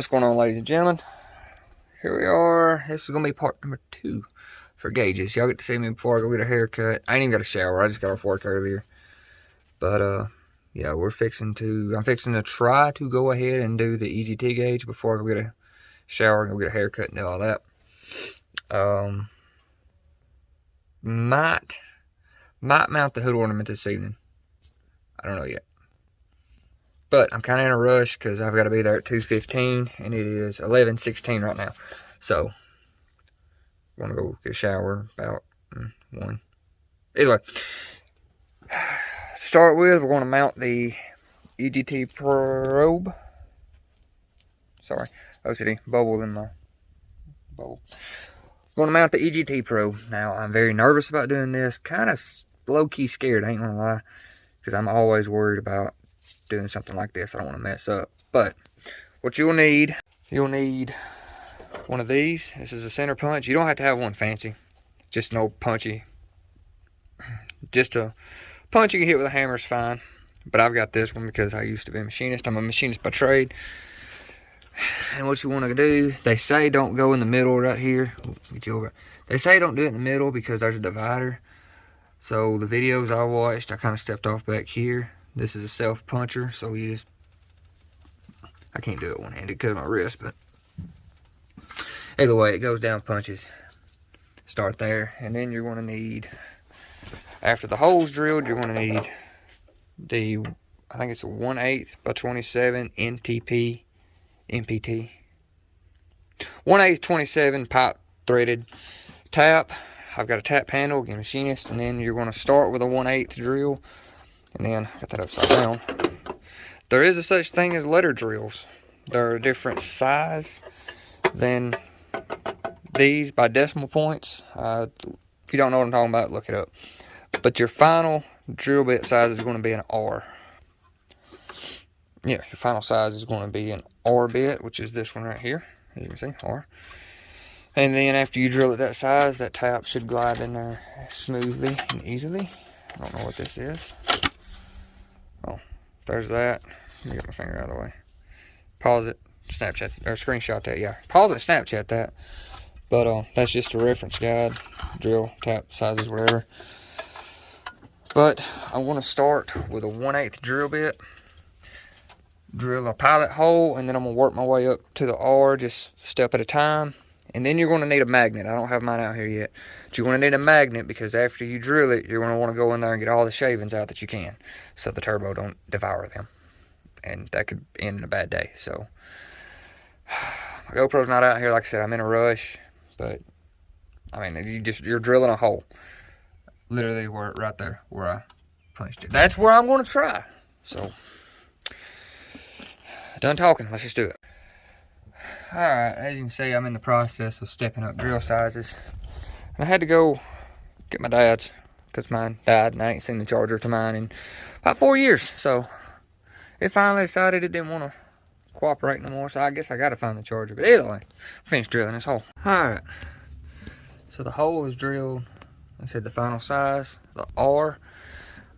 going on, ladies and gentlemen? Here we are. This is going to be part number 2 for gauges. Y'all get to see me before I go get a haircut. I ain't even got a shower. I just got off work earlier. But, yeah, I'm fixing to try to go ahead and do the EGT gauge before I go get a shower and go get a haircut and do all that. Might mount the hood ornament this evening. I don't know yet. But I'm kind of in a rush because I've got to be there at 2:15 and it is 11:16 right now. So, I'm going to go get a shower about 1. Either way, to start with, we're going to mount the EGT probe. Sorry, OCD, bubble in my bubble. We're going to mount the EGT probe. Now, I'm very nervous about doing this. Kind of low-key scared, I ain't going to lie. Because I'm always worried about doing something like this. I don't want to mess up. But what you'll need one of these. This is a center punch. You don't have to have one fancy. Just no punchy. Just a punch you can hit with a hammer is fine. But I've got this one because I used to be a machinist. I'm a machinist by trade. And what you want to do, they say don't go in the middle right here. Get you over. They say don't do it in the middle because there's a divider. So the videos I watched, I kind of stepped off back here. This is a self puncher, so you just, I can't do it one-handed because of my wrist, but either way, it goes down punches. Start there, and then you're going to need, after the hole's drilled, you're going to need the, I think it's a 1/8 by 27 NTP MPT. 1/8 27 pipe threaded tap. I've got a tap handle, again, machinist, and then you're going to start with a 1/8 drill, and then got that upside down. There is a such thing as letter drills. They're a different size than these by decimal points. If you don't know what I'm talking about, look it up. But your final drill bit size is going to be an R. Yeah, your final size is going to be an R bit, which is this one right here. As you can see, R. And then after you drill it that size, that tap should glide in there smoothly and easily. I don't know what this is. Oh, there's that. Let me get my finger out of the way. Pause it, Snapchat, or screenshot that, yeah. Pause it, Snapchat that. But that's just a reference guide. Drill, tap, sizes, whatever. But I want to start with a 1/8 drill bit. Drill a pilot hole, and then I'm going to work my way up to the R, just step at a time. And then you're going to need a magnet. I don't have mine out here yet. But you're going to need a magnet because after you drill it, you're going to want to go in there and get all the shavings out that you can. So the turbo don't devour them. And that could end in a bad day. So my GoPro's not out here. Like I said, I'm in a rush. But, I mean, you're drilling a hole. Literally right there where I punched it. That's where I'm going to try. So, done talking. Let's just do it. Alright, as you can see, I'm in the process of stepping up drill sizes. And I had to go get my dad's, because mine died and I ain't seen the charger to mine in about 4 years. So, it finally decided it didn't want to cooperate no more, so I guess I got to find the charger. But either way, I finished drilling this hole. Alright, so the hole is drilled. I said the final size, the R.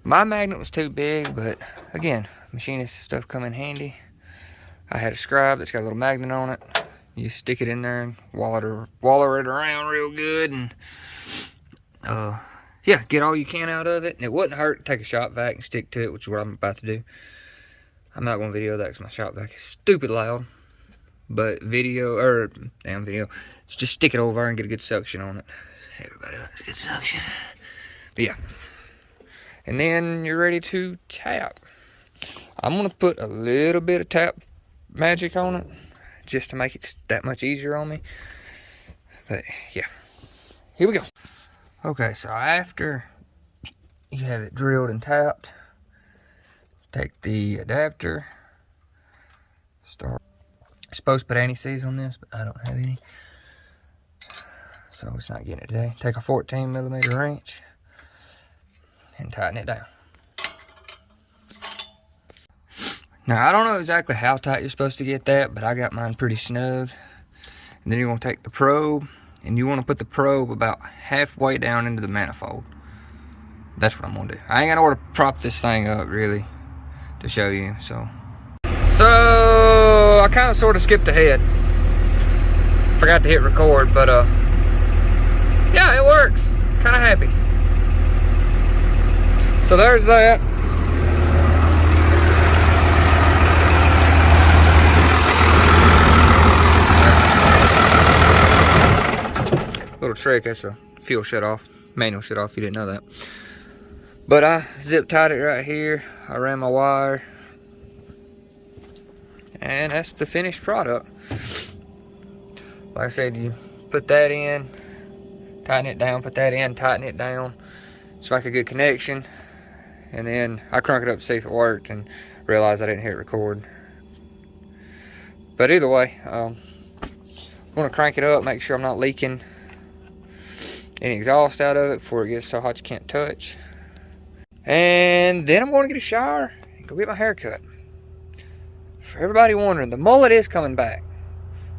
My magnet was too big, but again, machinist stuff come in handy. I had a scribe that's got a little magnet on it. You stick it in there and waller it around real good, and yeah, get all you can out of it. And it wouldn't hurt to take a shop vac and stick to it, which is what I'm about to do. I'm not going to video that because my shop vac is stupid loud. But damn video, just stick it over and get a good suction on it. Everybody likes good suction. But yeah. And then you're ready to tap. I'm going to put a little bit of tap magic on it just to make it that much easier on me. But yeah, here we go. Okay, so after you have it drilled and tapped, take the adapter, start. I'm supposed to put anti-seize on this, but I don't have any, so it's not getting it today. Take a 14mm wrench and tighten it down. Now, I don't know exactly how tight you're supposed to get that, but I got mine pretty snug. And then you're going to take the probe, and you want to put the probe about halfway down into the manifold. That's what I'm going to do. I ain't got nowhere to prop this thing up, really, to show you. So So I kind of sort of skipped ahead. Forgot to hit record, but yeah, it works. Kind of happy. So there's that. Little trick, that's a fuel shut off, manual shut off, you didn't know that. But I zip tied it right here. I ran my wire. And that's the finished product. Like I said, you put that in, tighten it down, put that in, tighten it down. It's like a good connection. And then I crunk it up to see if it worked and realized I didn't hit record. But either way, I'm gonna crank it up, make sure I'm not leaking any exhaust out of it before it gets so hot you can't touch. And then I'm going to get a shower and go get my hair cut. For everybody wondering, the mullet is coming back.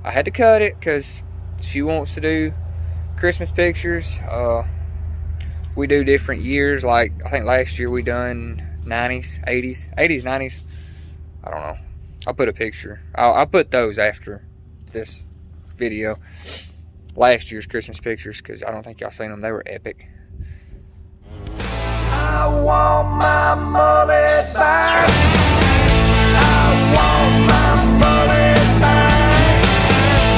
I had to cut it because she wants to do Christmas pictures. We do different years. Like I think last year we done 90s, 90s. I don't know. I'll put a picture. I'll put those after this video. Last year's Christmas pictures, because I don't think y'all seen them. They were epic. I want my mullet back. I want my mullet back.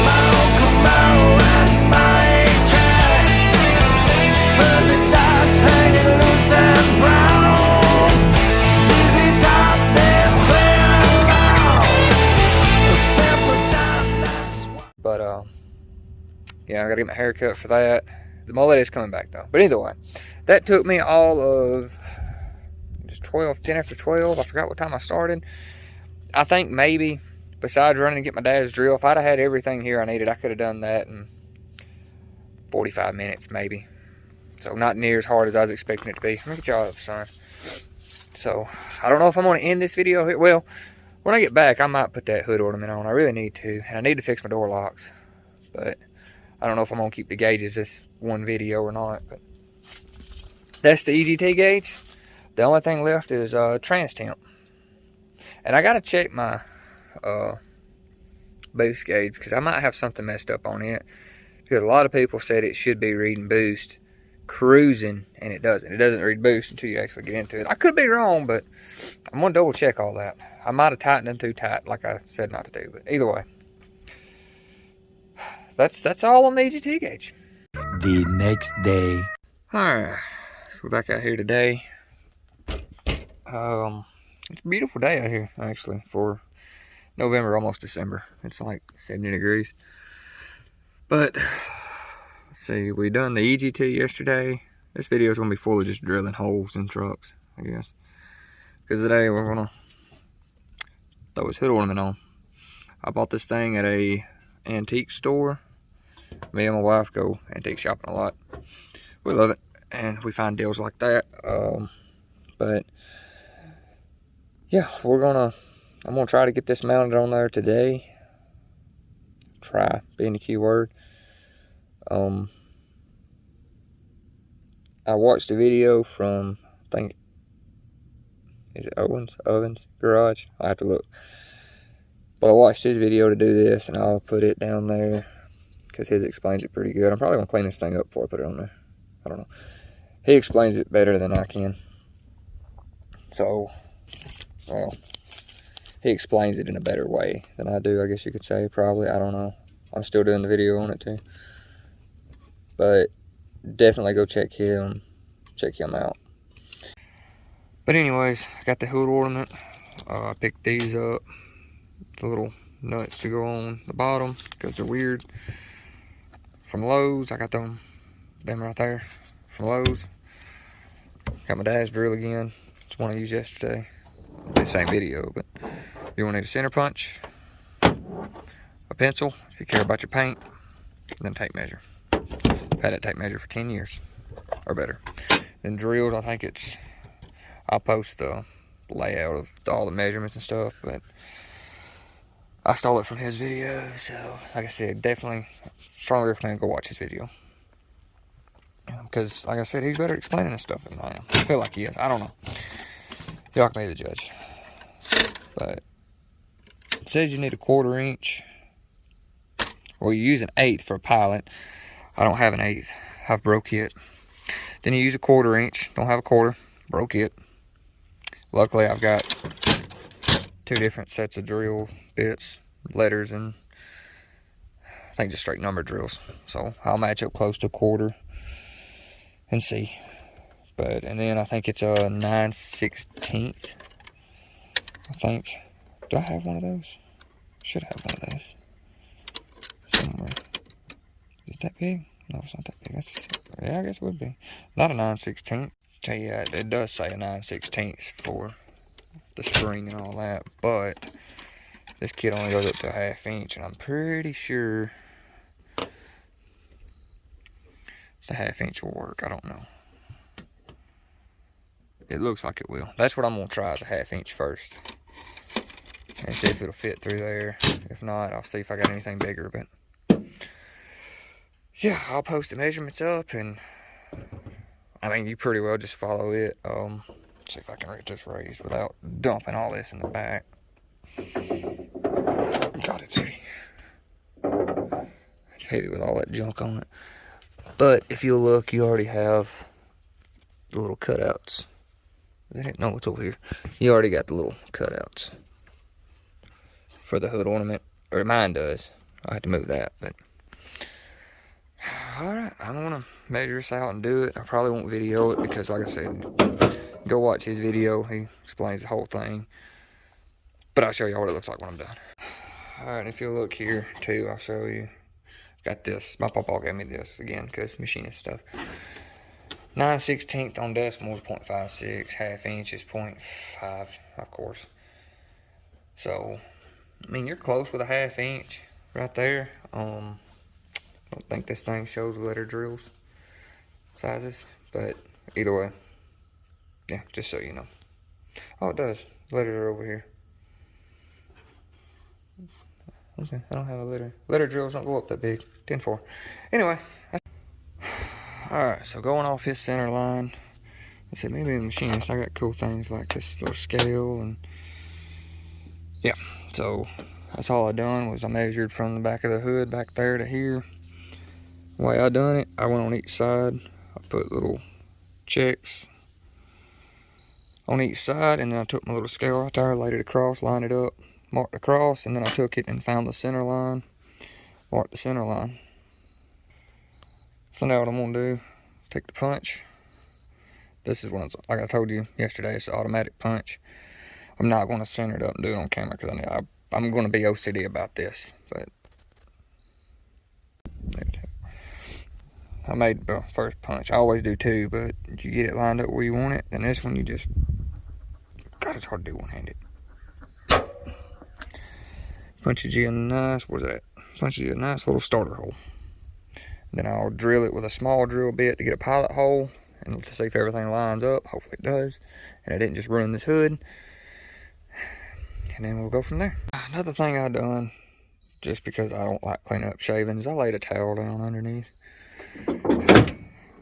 My Uncle Mo and my A-track. Fuzzy dice hanging loose and brown. ZZ Top them playing loud. A simple time, that's what. But yeah, I gotta get my hair cut for that. The mullet is coming back though. But either way, that took me all of just 10 after 12. I forgot what time I started. I think maybe, besides running to get my dad's drill, if I'd have had everything here I needed, I could have done that in 45 minutes maybe. So not near as hard as I was expecting it to be. Let me get y'all outside. So I don't know if I'm going to end this video here. Well, when I get back, I might put that hood ornament on. I really need to. And I need to fix my door locks. But I don't know if I'm going to keep the gauges this one video or not. But that's the EGT gauge. The only thing left is trans temp. And I got to check my boost gauge, because I might have something messed up on it. Because a lot of people said it should be reading boost cruising, and it doesn't. It doesn't read boost until you actually get into it. I could be wrong, but I'm going to double check all that. I might have tightened them too tight, like I said not to do. But either way, that's all on the EGT gauge. The next day. Alright, so we're back out here today. It's a beautiful day out here, actually, for November, almost December. It's like 70 degrees. But let's see, we done the EGT yesterday. This video is going to be full of just drilling holes in trucks, I guess. Because today we're going to throw his hood ornament on. I bought this thing at a antique store. Me and my wife go antique shopping a lot. We love it, and we find deals like that. But yeah, I'm gonna try to get this mounted on there today. Try being the key word. I watched a video from, I think, is it Owen's garage? I have to look. But I watched his video to do this, and I'll put it down there because his explains it pretty good. I'm probably gonna clean this thing up before I put it on there. I don't know. He explains it better than I can. So, well, he explains it in a better way than I do, I guess you could say, probably. I don't know. I'm still doing the video on it too. But definitely go check him out. But anyways, I got the hood ornament. I picked these up. The little nuts to go on the bottom because they're weird. From Lowe's, I got them right there from Lowe's. Got my dad's drill again. It's one I used yesterday. The same video, but you want to need a center punch, a pencil if you care about your paint, and then a tape measure. I've had that tape measure for 10 years or better. Then drills, I think it's, I'll post the layout of all the measurements and stuff, but I stole it from his video, so like I said, definitely strongly recommend go watch his video. Because, like I said, he's better at explaining this stuff than I am. I feel like he is. I don't know. Y'all can be the judge. But, says you need a 1/4 inch. Well, you use an 1/8 for a pilot. I don't have an 1/8. I've broke it. Then you use a 1/4 inch. Don't have a 1/4. Broke it. Luckily, I've got 2 different sets of drill bits, letters, and I think just straight number drills. So I'll match up close to a 1/4 and see. And then I think it's a 9/16. I think. Do I have one of those? Should have one of those somewhere. Is it that big? No, it's not that big. Yeah, I guess it would be. Not a 9/16. Okay, yeah, it does say a 9/16 for the spring and all that, but this kit only goes up to a 1/2 inch, and I'm pretty sure the 1/2 inch will work. I don't know. It looks like it will. That's what I'm gonna try, is a 1/2 inch first, and see if it'll fit through there. If not, I'll see if I got anything bigger. But yeah, I'll post the measurements up, and I mean, you pretty well just follow it. See if I can get this raised without dumping all this in the back. God, it's heavy. It's heavy with all that junk on it. But if you look, you already have the little cutouts. No, it's over here. You already got the little cutouts for the hood ornament, or mine does. I had to move that, but all right, I'm gonna measure this out and do it. I probably won't video it because, like I said, go watch his video. He explains the whole thing, but I'll show you what it looks like when I'm done. All right, if you look here too, I'll show you. Got this. My papa gave me this again because machinist stuff. 9/16 on decimals, 0.56. 1/2 inch is 0.5, of course. So, I mean, you're close with a 1/2 inch right there. I don't think this thing shows letter drills sizes, but either way, yeah, just so you know. Oh, it does. Letters are over here. Okay, I don't have a letter. Letter drills don't go up that big. 10-4. Anyway. Alright, so going off his center line. I said, maybe in the machinist, I got cool things like this little scale. And yeah, so that's all I done was I measured from the back of the hood back there to here. The way I done it, I went on each side. I put little checks on each side, and then I took my little scale right there, laid it across, lined it up, marked across, and then I took it and found the center line, marked the center line. So now what I'm gonna do, take the punch. This is one, like I told you yesterday, it's an automatic punch. I'm not gonna center it up and do it on camera because I'm gonna be OCD about this, but I made the first punch. I always do 2, but you get it lined up where you want it, and this one you just, God, it's hard to do one-handed. Punches you a nice, what's that? Punches you a nice little starter hole. Then I'll drill it with a small drill bit to get a pilot hole and to see if everything lines up. Hopefully it does, and I didn't just ruin this hood. And then we'll go from there. Another thing I done, just because I don't like cleaning up shavings, I laid a towel down underneath.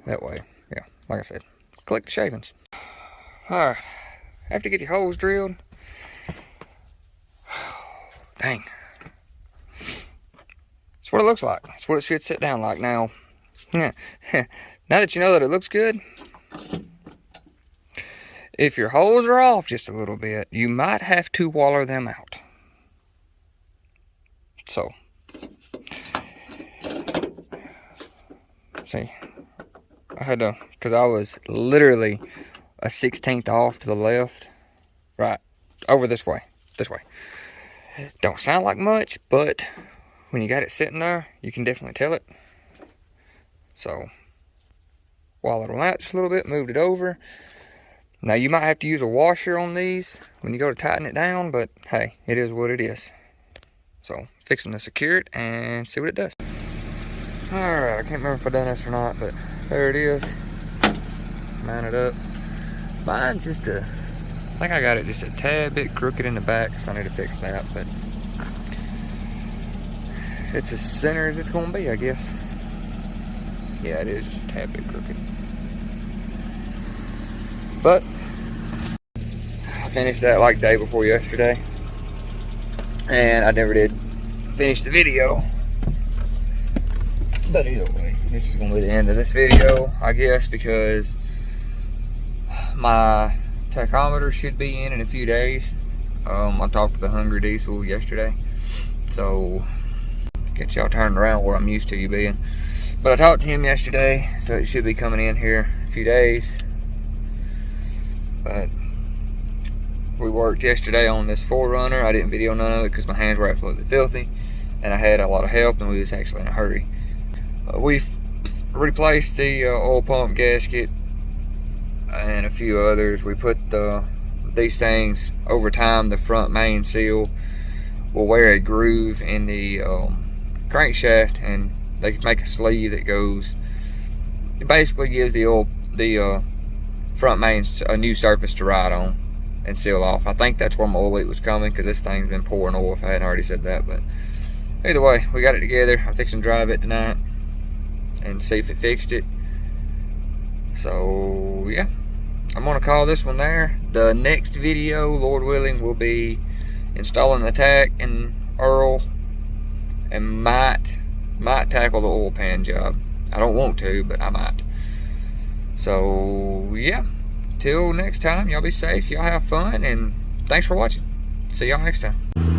That way, yeah, like I said, collect the shavings. Alright, after you get your holes drilled, dang, that's what it looks like. That's what it should sit down like. Now, now that you know that it looks good, if your holes are off just a little bit, you might have to waller them out. So, see, I had to, because I was literally a 1/16 off to the left, right, over this way. Don't sound like much, but when you got it sitting there, you can definitely tell it. So, walled them out just a little bit, moved it over. Now, you might have to use a washer on these when you go to tighten it down, but hey, it is what it is. So, fixing to secure it and see what it does. Alright, I can't remember if I done this or not, but there it is. Mount it up. Mine's just I think I got it just a tad bit crooked in the back, so I need to fix that, but it's as center as it's going to be, I guess. Yeah, it is just a tad bit crooked. But I finished that like day before yesterday. and I never did finish the video. But either way, this is gonna be the end of this video, I guess, because my tachometer should be in a few days. I talked to the Hungry Diesel yesterday, so get y'all turned around where I'm used to you being. But I talked to him yesterday, so it should be coming in here in a few days. But we worked yesterday on this 4Runner. I didn't video none of it because my hands were absolutely filthy, and I had a lot of help, and we was actually in a hurry. We've replaced the oil pump gasket and a few others. We put these things over time. The front main seal will wear a groove in the crankshaft, and they make a sleeve that goes. It basically gives the front mains a new surface to ride on and seal off. I think that's where my oil leak was coming, because this thing's been pouring oil, if I hadn't already said that. But either way, we got it together. I'm fixing to drive it tonight and see if it fixed it. So yeah, I'm gonna call this one there. The next video, Lord willing, will be installing the tack and Earl, and might tackle the oil pan job. I don't want to, but I might. So yeah, till next time, y'all be safe, y'all have fun, and thanks for watching. See y'all next time.